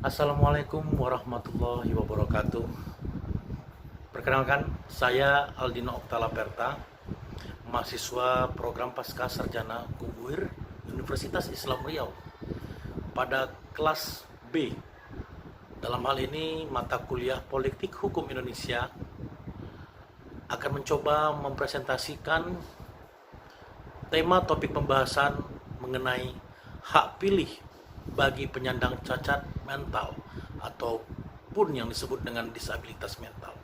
Assalamualaikum warahmatullahi wabarakatuh. Perkenalkan, saya Aldino Oktalaperta, mahasiswa program Pasca Sarjana UUIR Universitas Islam Riau pada kelas B. Dalam hal ini, mata kuliah Politik Hukum Indonesia akan mencoba mempresentasikan tema topik pembahasan mengenai hak pilih bagi penyandang cacat mental ataupun yang disebut dengan disabilitas mental.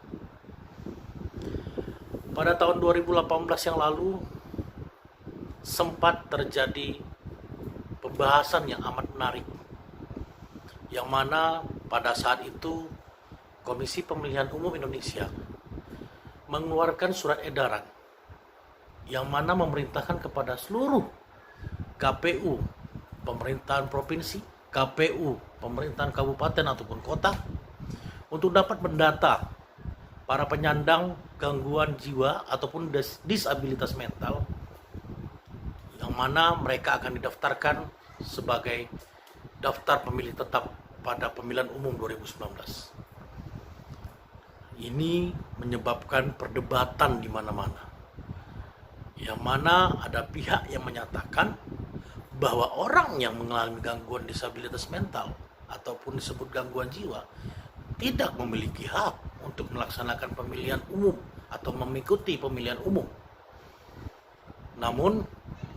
Pada tahun 2018 yang lalu sempat terjadi pembahasan yang amat menarik, yang mana pada saat itu Komisi Pemilihan Umum Indonesia mengeluarkan surat edaran yang mana memerintahkan kepada seluruh KPU, pemerintahan provinsi, KPU, pemerintahan kabupaten ataupun kota untuk dapat mendata para penyandang gangguan jiwa ataupun disabilitas mental yang mana mereka akan didaftarkan sebagai daftar pemilih tetap pada pemilihan umum 2019. Ini menyebabkan perdebatan di mana-mana, yang mana ada pihak yang menyatakan bahwa orang yang mengalami gangguan disabilitas mental ataupun disebut gangguan jiwa tidak memiliki hak untuk melaksanakan pemilihan umum atau mengikuti pemilihan umum. Namun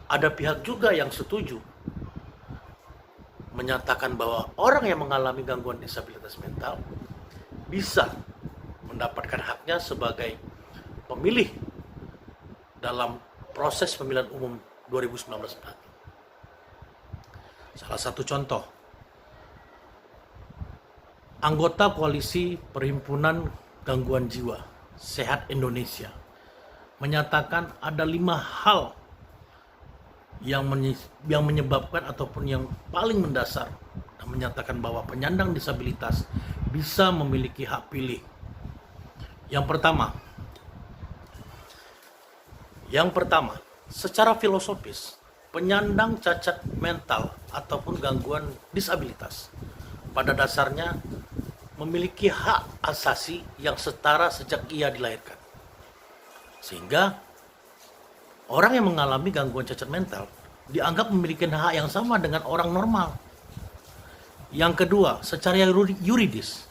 ada pihak juga yang setuju menyatakan bahwa orang yang mengalami gangguan disabilitas mental bisa mendapatkan haknya sebagai pemilih dalam proses pemilihan umum 2019 nanti. Salah satu contoh, anggota koalisi Perhimpunan Gangguan Jiwa Sehat Indonesia menyatakan ada 5 hal yang menyebabkan ataupun yang paling mendasar dan menyatakan bahwa penyandang disabilitas bisa memiliki hak pilih. Yang pertama, secara filosofis, penyandang cacat mental ataupun gangguan disabilitas pada dasarnya memiliki hak asasi yang setara sejak ia dilahirkan. Sehingga orang yang mengalami gangguan cacat mental dianggap memiliki hak yang sama dengan orang normal. Yang kedua, secara yuridis,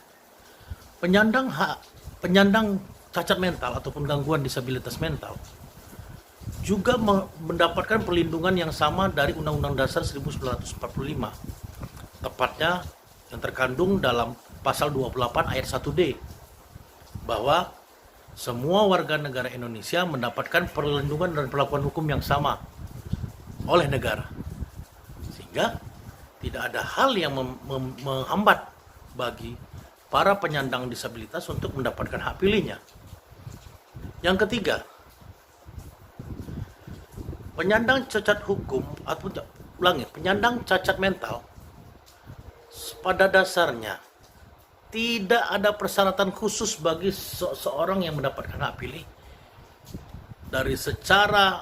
penyandang cacat mental ataupun gangguan disabilitas mental juga mendapatkan perlindungan yang sama dari Undang-Undang Dasar 1945, tepatnya yang terkandung dalam pasal 28 ayat 1D, bahwa semua warga negara Indonesia mendapatkan perlindungan dan perlakuan hukum yang sama oleh negara, sehingga tidak ada hal yang menghambat bagi para penyandang disabilitas untuk mendapatkan hak pilihnya. Yang ketiga, penyandang cacat hukum atau penyandang cacat mental pada dasarnya tidak ada persyaratan khusus bagi seorang yang mendapatkan hak pilih. Dari secara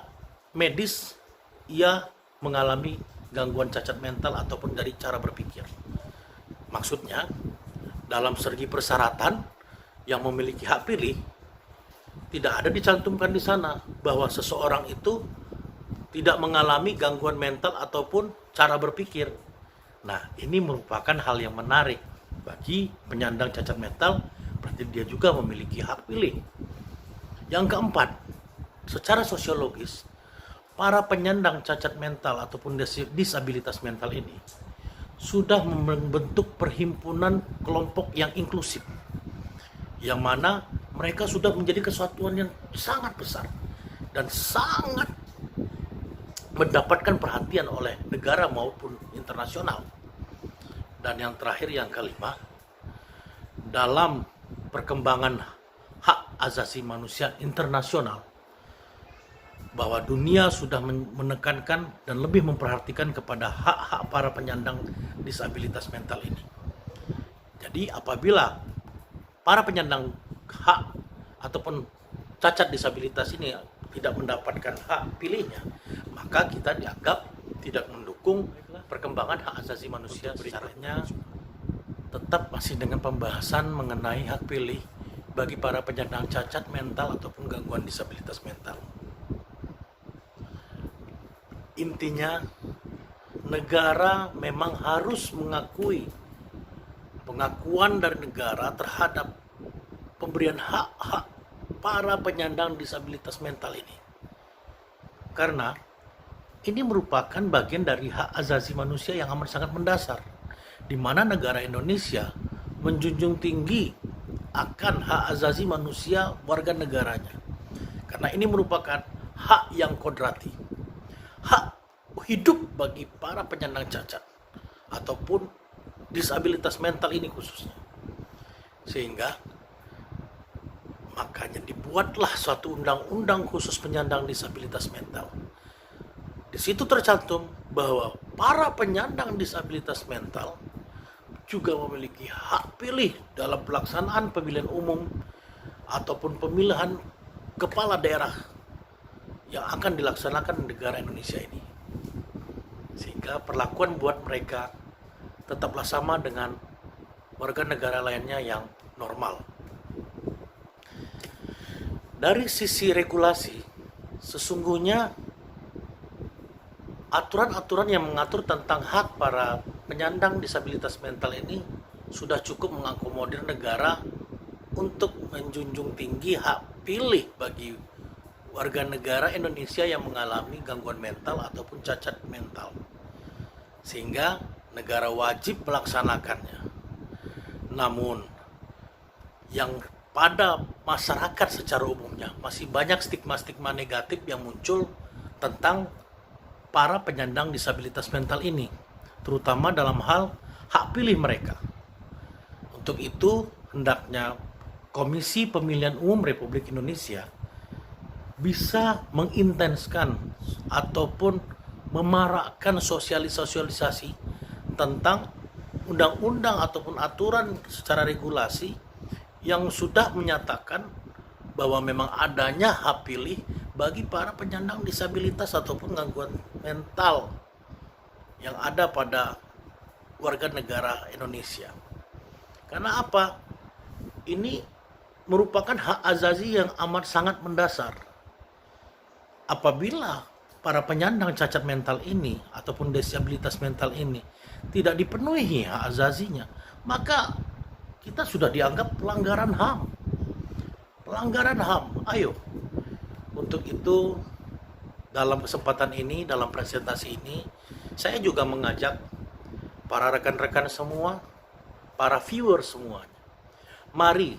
medis ia mengalami gangguan cacat mental ataupun dari cara berpikir. Maksudnya dalam segi persyaratan yang memiliki hak pilih tidak ada dicantumkan di sana bahwa seseorang itu tidak mengalami gangguan mental ataupun cara berpikir. Nah, ini merupakan hal yang menarik bagi penyandang cacat mental, berarti dia juga memiliki hak pilih. Yang keempat, secara sosiologis, para penyandang cacat mental ataupun disabilitas mental ini sudah membentuk perhimpunan kelompok yang inklusif, yang mana mereka sudah menjadi kesatuan yang sangat besar dan sangat mendapatkan perhatian oleh negara maupun internasional. Dan yang terakhir, yang kelima, dalam perkembangan hak asasi manusia internasional, bahwa dunia sudah menekankan dan lebih memperhatikan kepada hak-hak para penyandang disabilitas mental ini. Jadi apabila para penyandang hak ataupun cacat disabilitas ini tidak mendapatkan hak pilihnya, maka kita dianggap tidak mendukung perkembangan hak asasi manusia secaranya. tetap masih dengan pembahasan mengenai hak pilih bagi para penyandang cacat mental ataupun gangguan disabilitas mental. Intinya, negara memang harus mengakui pengakuan dari negara terhadap pemberian hak-hak para penyandang disabilitas mental ini. Karena ini merupakan bagian dari hak asasi manusia yang amat sangat mendasar, di mana negara Indonesia menjunjung tinggi akan hak asasi manusia warga negaranya. Karena ini merupakan hak yang kodrati, hak hidup bagi para penyandang cacat ataupun disabilitas mental ini khususnya. Sehingga makanya dibuatlah suatu undang-undang khusus penyandang disabilitas mental. Di situ tercantum bahwa para penyandang disabilitas mental juga memiliki hak pilih dalam pelaksanaan pemilihan umum ataupun pemilihan kepala daerah yang akan dilaksanakan di negara Indonesia ini. Sehingga perlakuan buat mereka tetaplah sama dengan warga negara lainnya yang normal. Dari sisi regulasi, sesungguhnya aturan-aturan yang mengatur tentang hak para penyandang disabilitas mental ini sudah cukup mengakomodir negara untuk menjunjung tinggi hak pilih bagi warga negara Indonesia yang mengalami gangguan mental ataupun cacat mental. Sehingga negara wajib melaksanakannya. Namun, yang pada masyarakat secara umumnya masih banyak stigma-stigma negatif yang muncul tentang para penyandang disabilitas mental ini, terutama dalam hal hak pilih mereka. Untuk itu, hendaknya Komisi Pemilihan Umum Republik Indonesia bisa mengintenskan ataupun memarakkan sosialisasi tentang undang-undang ataupun aturan secara regulasi yang sudah menyatakan bahwa memang adanya hak pilih bagi para penyandang disabilitas ataupun gangguan mental yang ada pada warga negara Indonesia. Karena apa? Ini merupakan hak asasi yang amat sangat mendasar. Apabila para penyandang cacat mental ini ataupun disabilitas mental ini tidak dipenuhi hak asasinya, maka kita sudah dianggap pelanggaran HAM. Pelanggaran HAM. Ayo. Untuk itu, dalam kesempatan ini, dalam presentasi ini, saya juga mengajak para rekan-rekan semua, para viewer semuanya. Mari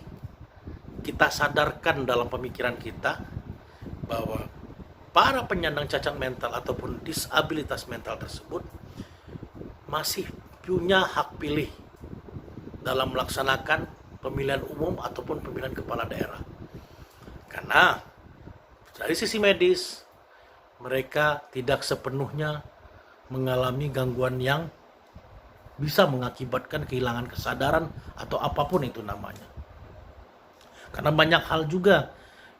kita sadarkan dalam pemikiran kita bahwa para penyandang cacat mental ataupun disabilitas mental tersebut masih punya hak pilih dalam melaksanakan pemilihan umum ataupun pemilihan kepala daerah. Karena dari sisi medis, mereka tidak sepenuhnya mengalami gangguan yang bisa mengakibatkan kehilangan kesadaran atau apapun itu namanya. Karena banyak hal juga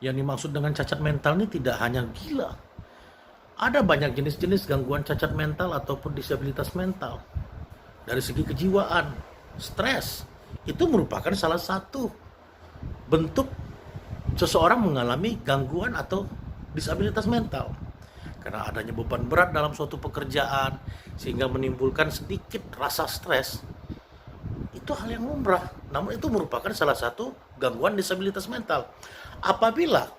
yang dimaksud dengan cacat mental ini tidak hanya gila. Ada banyak jenis-jenis gangguan cacat mental ataupun disabilitas mental. Dari segi kejiwaan, stres, itu merupakan salah satu bentuk seseorang mengalami gangguan atau disabilitas mental. Karena adanya beban berat dalam suatu pekerjaan sehingga menimbulkan sedikit rasa stres. Itu hal yang lumrah, namun itu merupakan salah satu gangguan disabilitas mental. Apabila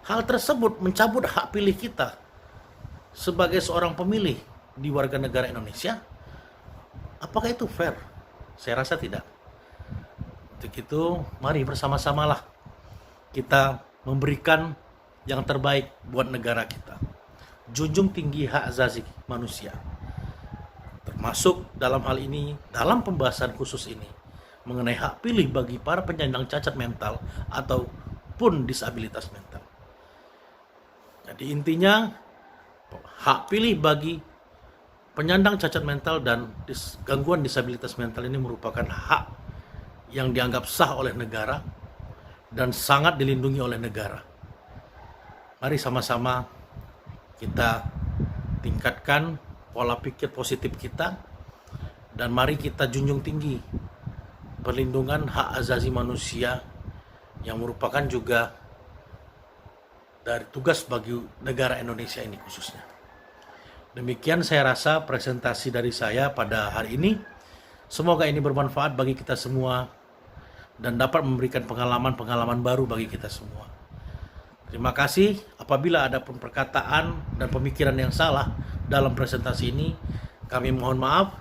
hal tersebut mencabut hak pilih kita sebagai seorang pemilih di warga negara Indonesia, apakah itu fair? Saya rasa tidak. Untuk itu, mari bersama-samalah kita memberikan yang terbaik buat negara kita. Junjung tinggi hak asasi manusia. Termasuk dalam hal ini, dalam pembahasan khusus ini, mengenai hak pilih bagi para penyandang cacat mental ataupun disabilitas mental. Jadi intinya, hak pilih bagi penyandang cacat mental dan gangguan disabilitas mental ini merupakan hak yang dianggap sah oleh negara dan sangat dilindungi oleh negara. Mari sama-sama kita tingkatkan pola pikir positif kita Dan mari kita junjung tinggi perlindungan hak asasi manusia yang merupakan juga dari tugas bagi negara Indonesia ini khususnya. Demikian saya rasa presentasi dari saya pada hari ini. Semoga ini bermanfaat bagi kita semua dan dapat memberikan pengalaman-pengalaman baru bagi kita semua. Terima kasih. Apabila ada pun perkataan dan pemikiran yang salah dalam presentasi ini, kami mohon maaf.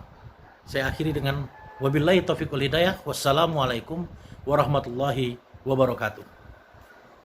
Saya akhiri dengan wabillahi taufiq wal hidayah. Wassalamualaikum warahmatullahi wabarakatuh.